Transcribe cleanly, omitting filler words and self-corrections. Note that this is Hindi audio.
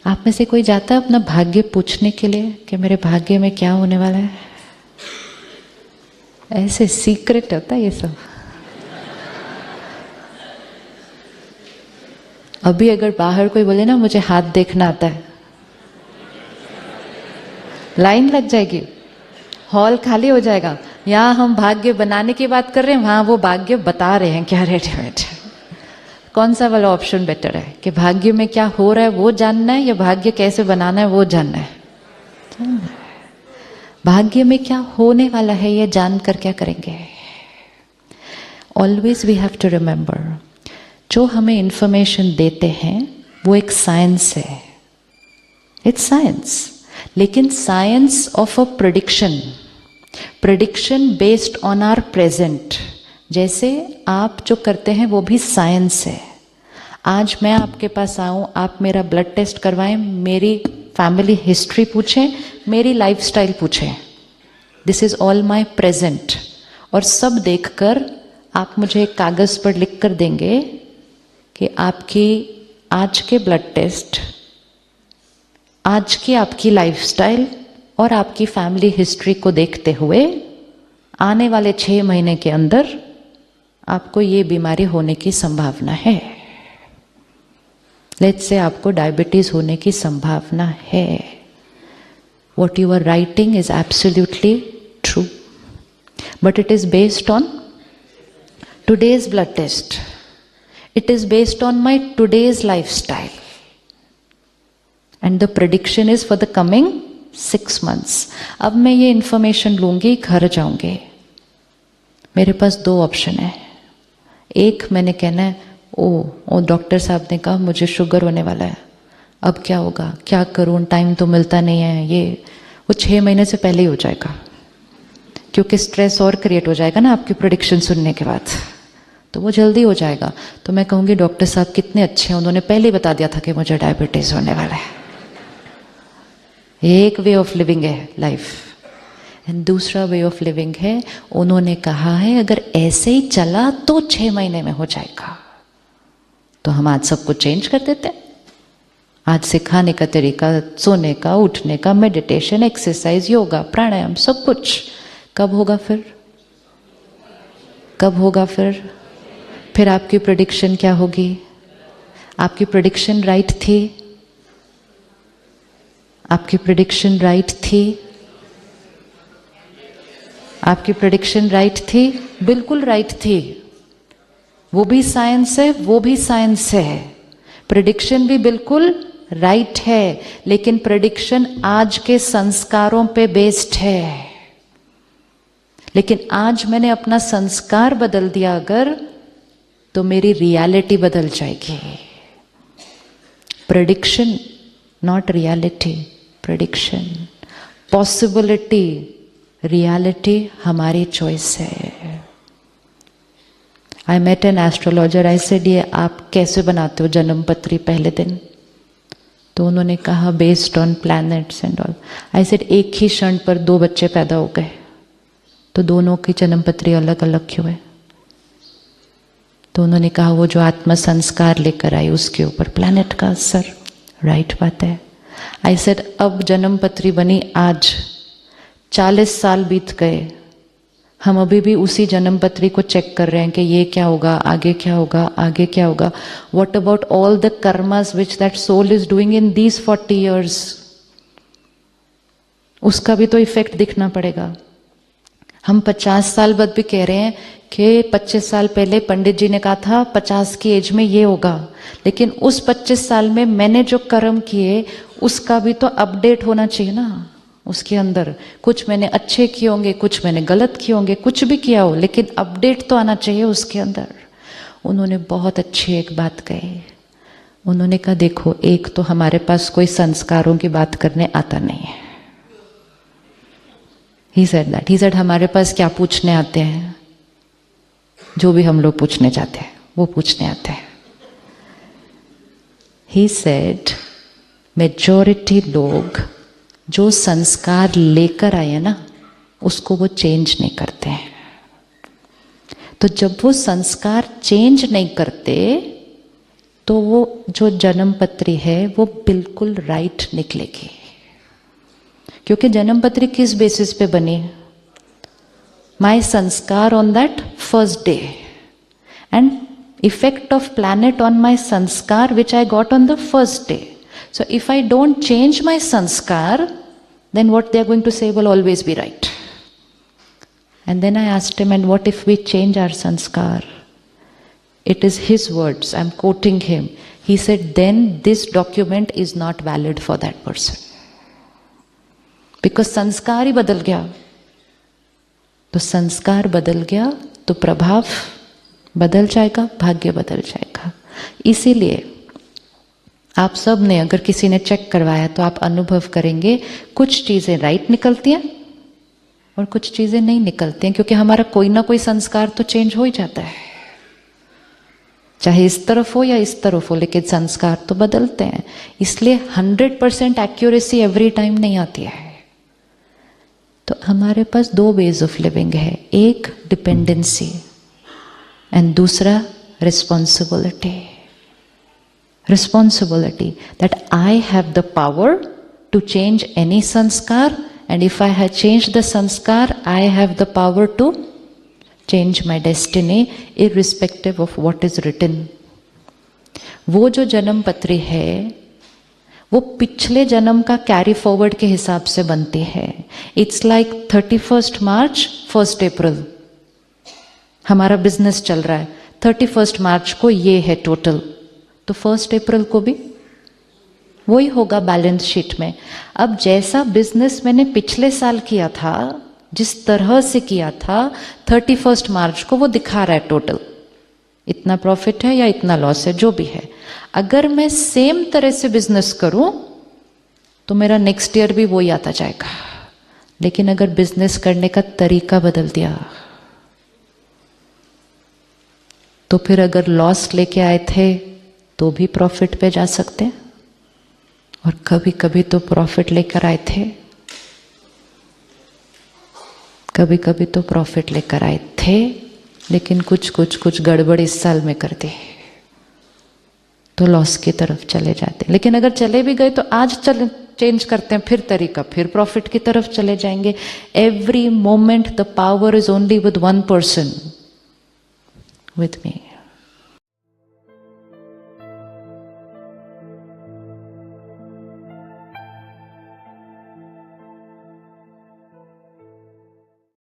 आप में से कोई जाता है अपना भाग्य पूछने के लिए कि मेरे भाग्य में क्या होने वाला है? ऐसे सीक्रेट होता है ये सब। अभी अगर बाहर कोई बोले ना मुझे हाथ देखना आता है, लाइन लग जाएगी, हॉल खाली हो जाएगा। यहाँ हम भाग्य बनाने की बात कर रहे हैं, वहाँ वो भाग्य बता रहे हैं क्या रेडीमेड। कौन सा वाला ऑप्शन बेटर है कि भाग्य में क्या हो रहा है वो जानना है या भाग्य कैसे बनाना है वो जानना है? भाग्य में क्या होने वाला है ये जानकर क्या करेंगे? Always we have to remember, जो हमें इंफॉर्मेशन देते हैं वो एक साइंस है, इट्स साइंस, लेकिन science of a prediction, prediction based on our present. जैसे आप जो करते हैं वो भी साइंस है। आज मैं आपके पास आऊँ, आप मेरा ब्लड टेस्ट करवाएं, मेरी फैमिली हिस्ट्री पूछें, मेरी लाइफस्टाइल पूछें, this is all my present. और सब देखकर आप मुझे एक कागज़ पर लिख कर देंगे कि आपकी आज के ब्लड टेस्ट, आज की आपकी लाइफस्टाइल और आपकी फैमिली हिस्ट्री को देखते हुए आने वाले 6 महीने के अंदर आपको ये बीमारी होने की संभावना है। लेट्स से आपको डायबिटीज होने की संभावना है। What you are writing is absolutely true, but it is based on today's blood test. It is based on my today's lifestyle. And the prediction is for the coming 6 months. अब मैं ये इंफॉर्मेशन लूंगी, घर जाऊंगी, मेरे पास 2 ऑप्शन है। एक, मैंने कहना है ओ डॉक्टर साहब ने कहा मुझे शुगर होने वाला है, अब क्या होगा, क्या करूं, टाइम तो मिलता नहीं है। ये वो 6 महीने से पहले ही हो जाएगा, क्योंकि स्ट्रेस और क्रिएट हो जाएगा ना आपकी प्रेडिक्शन सुनने के बाद, तो वो जल्दी हो जाएगा। तो मैं कहूँगी डॉक्टर साहब कितने अच्छे हैं, उन्होंने पहले ही बता दिया था कि मुझे डायबिटीज़ होने वाला है। एक वे ऑफ लिविंग है लाइफ, एंड दूसरा वे ऑफ लिविंग है, उन्होंने कहा है अगर ऐसे ही चला तो 6 महीने में हो जाएगा। तो हम आज सब कुछ चेंज कर देते हैं। आज से खाने का तरीका, सोने का, उठने का, मेडिटेशन, एक्सरसाइज, योगा, प्राणायाम, सब कुछ। कब होगा फिर? कब होगा फिर? फिर आपकी प्रेडिक्शन क्या होगी? आपकी प्रेडिक्शन राइट थी? आपकी प्रेडिक्शन राइट थी? आपकी प्रेडिक्शन राइट थी? बिल्कुल राइट थी। वो भी साइंस है, वो भी साइंस है। प्रेडिक्शन भी बिल्कुल राइट है, लेकिन प्रेडिक्शन आज के संस्कारों पे बेस्ड है। लेकिन आज मैंने अपना संस्कार बदल दिया अगर, तो मेरी रियलिटी बदल जाएगी। Prediction not reality, prediction possibility, reality हमारी चॉइस है। I met an astrologer, I said ये आप कैसे बनाते हो जन्म पत्री पहले दिन? तो उन्होंने कहा based on planets and all. I said एक ही क्षण पर 2 बच्चे पैदा हो गए, तो दोनों की जन्म पत्री अलग अलग क्यों है? तो उन्होंने कहा वो जो आत्मा संस्कार लेकर आई उसके ऊपर प्लैनेट का असर। राइट बात है। आई सेड अब जन्म पत्री बनी आज, 40 साल बीत गए, हम अभी भी उसी जन्म पत्री को चेक कर रहे हैं कि ये क्या होगा, आगे क्या होगा, आगे क्या होगा। What about all the karmas which that soul is doing in these 40 years? उसका भी तो इफेक्ट दिखना पड़ेगा। हम 50 साल बाद भी कह रहे हैं कि 25 साल पहले पंडित जी ने कहा था 50 की एज में ये होगा, लेकिन उस 25 साल में मैंने जो कर्म किए उसका भी तो अपडेट होना चाहिए ना। उसके अंदर कुछ मैंने अच्छे किए होंगे, कुछ मैंने गलत किए होंगे, कुछ भी किया हो, लेकिन अपडेट तो आना चाहिए उसके अंदर। उन्होंने बहुत अच्छी एक बात कही। उन्होंने कहा देखो, एक तो हमारे पास कोई संस्कारों की बात करने आता नहीं है। He said that. He said हमारे पास क्या पूछने आते हैं? जो भी हम लोग पूछने जाते हैं वो पूछने आते हैं। He said मेजॉरिटी लोग जो संस्कार लेकर आए ना उसको वो चेंज नहीं करते हैं। तो जब वो संस्कार चेंज नहीं करते तो वो जो जन्म पत्री है वो बिल्कुल राइट निकलेगी। क्योंकि जन्म पत्री किस बेसिस पे बनी? माई संस्कार on that first day and effect of planet on my sanskar which I got on the first day. So if I don't change my sanskar, then what they are going to say will always be right. And then I asked him, and what if we change our sanskar? It is his words, I'm quoting him. He said, then this document is not valid for that person. Because sanskar ही बदल गया। तो संस्कार बदल गया तो प्रभाव बदल जाएगा, भाग्य बदल जाएगा। इसीलिए आप सब ने, अगर किसी ने चेक करवाया तो आप अनुभव करेंगे कुछ चीजें राइट निकलती हैं और कुछ चीजें नहीं निकलती हैं, क्योंकि हमारा कोई ना कोई संस्कार तो चेंज हो ही जाता है, चाहे इस तरफ हो या इस तरफ हो, लेकिन संस्कार तो बदलते हैं। इसलिए 100% एक्यूरेसी एवरी टाइम नहीं आती है। तो हमारे पास दो वेज ऑफ लिविंग है, एक डिपेंडेंसी एंड दूसरा responsibility. Responsibility that I have the power to change any sanskar, and if I have change the sanskar I have the power to change my destiny irrespective of what is written. वो जो जन्म पत्री है वो पिछले जन्म का कैरी फॉरवर्ड के हिसाब से बनती है। इट्स लाइक 31 मार्च 1 अप्रैल हमारा बिजनेस चल रहा है, 31 मार्च को ये है टोटल, तो 1 अप्रैल को भी वही होगा बैलेंस शीट में। अब जैसा बिजनेस मैंने पिछले साल किया था, जिस तरह से किया था, 31 मार्च को वो दिखा रहा है टोटल, इतना प्रॉफिट है या इतना लॉस है, जो भी है। अगर मैं सेम तरह से बिजनेस करूं तो मेरा नेक्स्ट ईयर भी वही आता जाएगा। लेकिन अगर बिजनेस करने का तरीका बदल दिया तो फिर अगर लॉस लेके आए थे तो भी प्रॉफिट पे जा सकते हैं, और कभी कभी तो प्रॉफिट लेकर आए थे, कभी कभी तो प्रॉफिट लेकर आए थे लेकिन कुछ गड़बड़ इस साल में कर दी तो लॉस की तरफ चले जाते। लेकिन अगर चले भी गए तो आज चेंज करते हैं फिर तरीका, फिर प्रॉफिट की तरफ चले जाएंगे। Every moment the power is only with one person, with me.